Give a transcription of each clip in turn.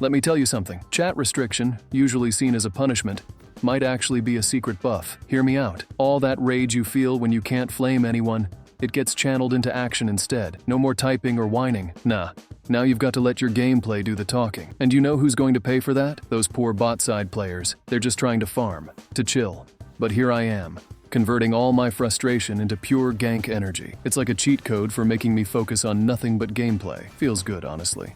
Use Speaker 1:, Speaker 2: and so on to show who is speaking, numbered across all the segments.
Speaker 1: Let me tell you something. Chat restriction, usually seen as a punishment, might actually be a secret buff. Hear me out. All that rage you feel when you can't flame anyone, it gets channeled into action instead. No more typing or whining. Nah. Now you've got to let your gameplay do the talking. And you know who's going to pay for that? Those poor bot side players. They're just trying to farm, to chill. But here I am, converting all my frustration into pure gank energy. It's like a cheat code for making me focus on nothing but gameplay. Feels good, honestly.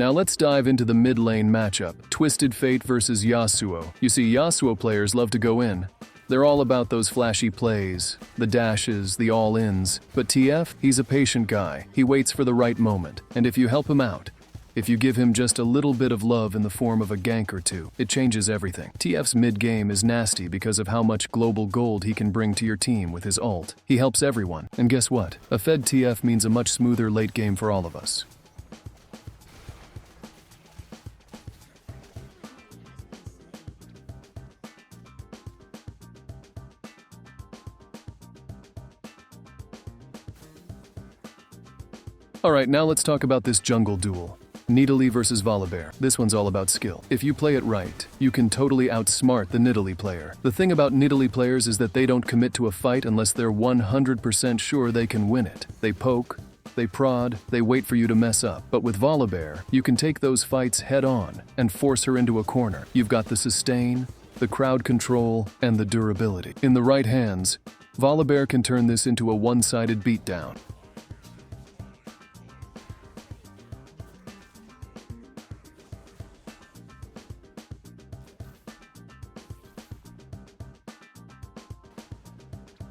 Speaker 1: Now let's dive into the mid lane matchup, Twisted Fate versus Yasuo. You see, Yasuo players love to go in. They're all about those flashy plays, the dashes, the all-ins. But TF, he's a patient guy. He waits for the right moment. And if you help him out, if you give him just a little bit of love in the form of a gank or two, it changes everything. TF's mid-game is nasty because of how much global gold he can bring to your team with his ult. He helps everyone. And guess what? A fed TF means a much smoother late game for all of us. Alright, now let's talk about this jungle duel. Nidalee versus Volibear. This one's all about skill. If you play it right, you can totally outsmart the Nidalee player. The thing about Nidalee players is that they don't commit to a fight unless they're 100% sure they can win it. They poke, they prod, they wait for you to mess up. But with Volibear, you can take those fights head on and force her into a corner. You've got the sustain, the crowd control, and the durability. In the right hands, Volibear can turn this into a one-sided beatdown.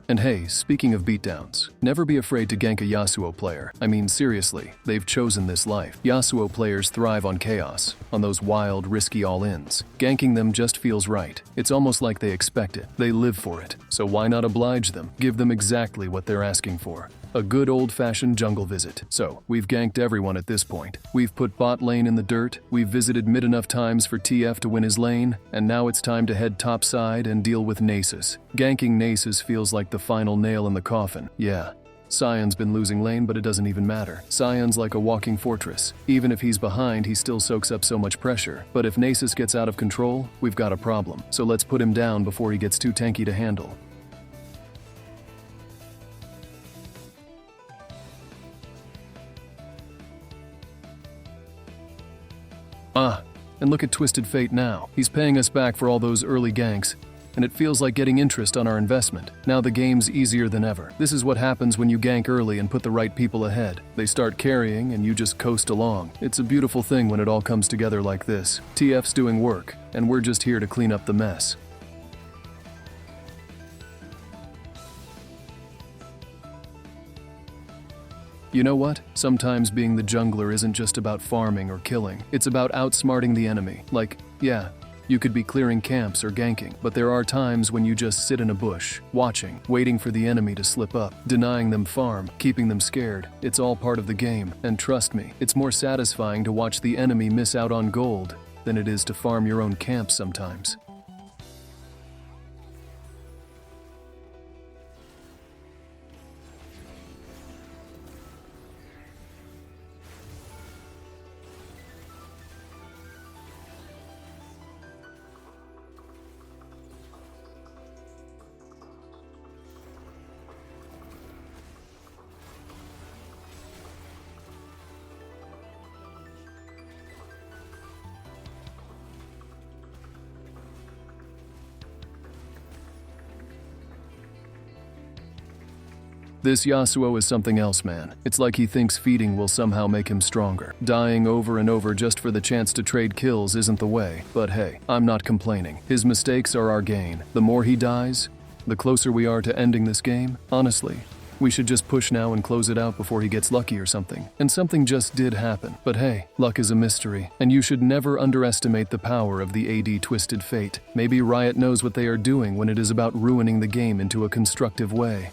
Speaker 1: And hey, speaking of beatdowns, never be afraid to gank a Yasuo player. I mean, seriously, they've chosen this life. Yasuo players thrive on chaos, on those wild, risky all-ins. Ganking them just feels right. It's almost like they expect it. They live for it. So why not oblige them? Give them exactly what they're asking for. A good old-fashioned jungle visit. So, we've ganked everyone at this point. We've put bot lane in the dirt, we've visited mid enough times for TF to win his lane, and now it's time to head topside and deal with Nasus. Ganking Nasus feels like the final nail in the coffin. Yeah, Sion's been losing lane, but it doesn't even matter. Sion's like a walking fortress. Even if he's behind, he still soaks up so much pressure. But if Nasus gets out of control, we've got a problem. So let's put him down before he gets too tanky to handle. And look at Twisted Fate now. He's paying us back for all those early ganks, and it feels like getting interest on our investment. Now the game's easier than ever. This is what happens when you gank early and put the right people ahead. They start carrying and you just coast along. It's a beautiful thing when it all comes together like this. TF's doing work, and we're just here to clean up the mess. You know what? Sometimes being the jungler isn't just about farming or killing. It's about outsmarting the enemy. Like, yeah, you could be clearing camps or ganking, but there are times when you just sit in a bush, watching, waiting for the enemy to slip up, denying them farm, keeping them scared. It's all part of the game, and trust me, it's more satisfying to watch the enemy miss out on gold than it is to farm your own camp sometimes. This Yasuo is something else, man. It's like he thinks feeding will somehow make him stronger. Dying over and over just for the chance to trade kills isn't the way. But hey, I'm not complaining. His mistakes are our gain. The more he dies, the closer we are to ending this game. Honestly, We should just push now and close it out before he gets lucky or something. And something just did happen. But hey, luck is a mystery, and you should never underestimate the power of the AD Twisted Fate. Maybe Riot knows what they are doing when it is about ruining the game into a constructive way.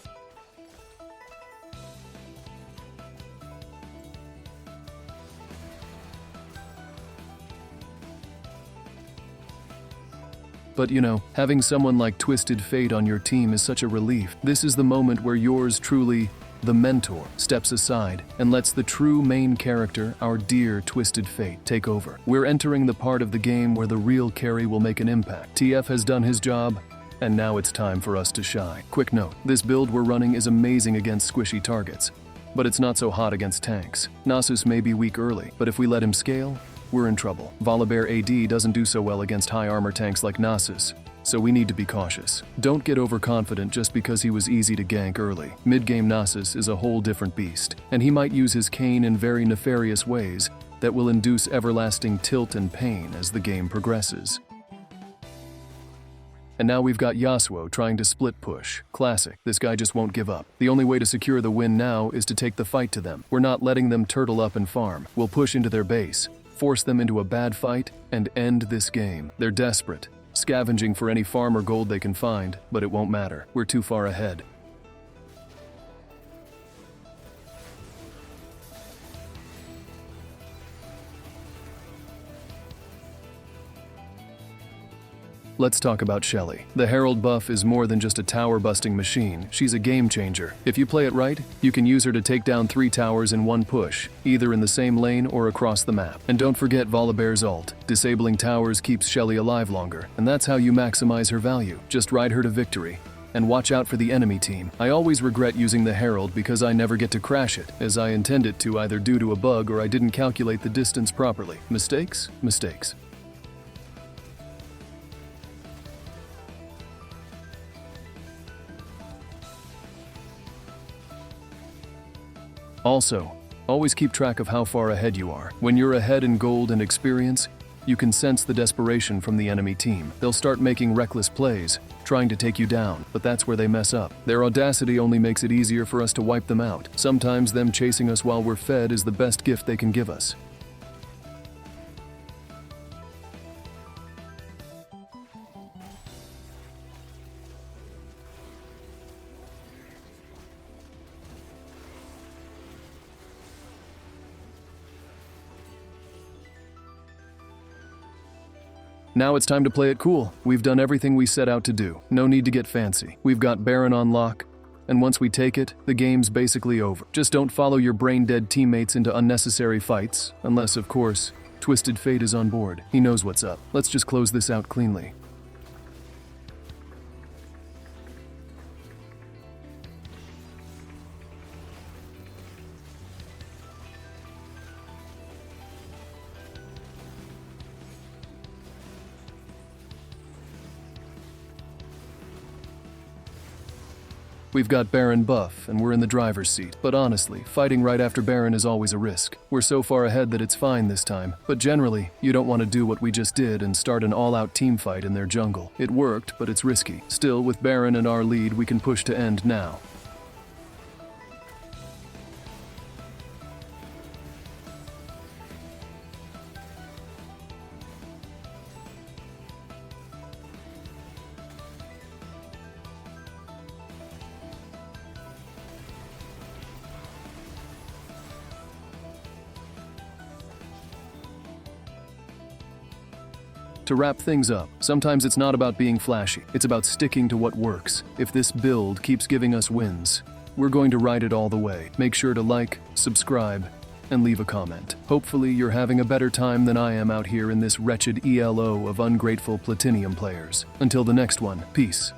Speaker 1: But you know, having someone like Twisted Fate on your team is such a relief. This is the moment where yours truly, the mentor, steps aside and lets the true main character, our dear Twisted Fate, take over. We're entering the part of the game where the real carry will make an impact. TF has done his job, and now it's time for us to shine. Quick note, this build we're running is amazing against squishy targets, but it's not so hot against tanks. Nasus may be weak early, but if we let him scale, we're in trouble. Volibear AD doesn't do so well against high armor tanks like Nasus, so we need to be cautious. Don't get overconfident just because he was easy to gank early. Mid-game Nasus is a whole different beast, and he might use his cane in very nefarious ways that will induce everlasting tilt and pain as the game progresses. And now we've got Yasuo trying to split push. Classic, this guy just won't give up. The only way to secure the win now is to take the fight to them. We're not letting them turtle up and farm. We'll push into their base, force them into a bad fight, and end this game. They're desperate, scavenging for any farm or gold they can find, but it won't matter. We're too far ahead. Let's talk about Shelly. The Herald buff is more than just a tower-busting machine. She's a game changer. If you play it right, you can use her to take down 3 towers in one push, either in the same lane or across the map. And don't forget Volibear's ult. Disabling towers keeps Shelly alive longer, and that's how you maximize her value. Just ride her to victory. And watch out for the enemy team. I always regret using the Herald because I never get to crash it, as I intended to either due to a bug or I didn't calculate the distance properly. Mistakes? Mistakes. Also, always keep track of how far ahead you are. When you're ahead in gold and experience, you can sense the desperation from the enemy team. They'll start making reckless plays, trying to take you down, but that's where they mess up. Their audacity only makes it easier for us to wipe them out. Sometimes them chasing us while we're fed is the best gift they can give us. Now it's time to play it cool. We've done everything we set out to do. No need to get fancy. We've got Baron on lock, and once we take it, the game's basically over. Just don't follow your brain-dead teammates into unnecessary fights, unless, of course, Twisted Fate is on board. He knows what's up. Let's just close this out cleanly. We've got Baron buff, and we're in the driver's seat. But honestly, fighting right after Baron is always a risk. We're so far ahead that it's fine this time. But generally, you don't want to do what we just did and start an all-out team fight in their jungle. It worked, but it's risky. Still, with Baron in our lead, we can push to end now. To wrap things up, sometimes it's not about being flashy, it's about sticking to what works. If this build keeps giving us wins, we're going to ride it all the way. Make sure to like, subscribe, and leave a comment. Hopefully you're having a better time than I am out here in this wretched ELO of ungrateful Platinum players. Until the next one, peace.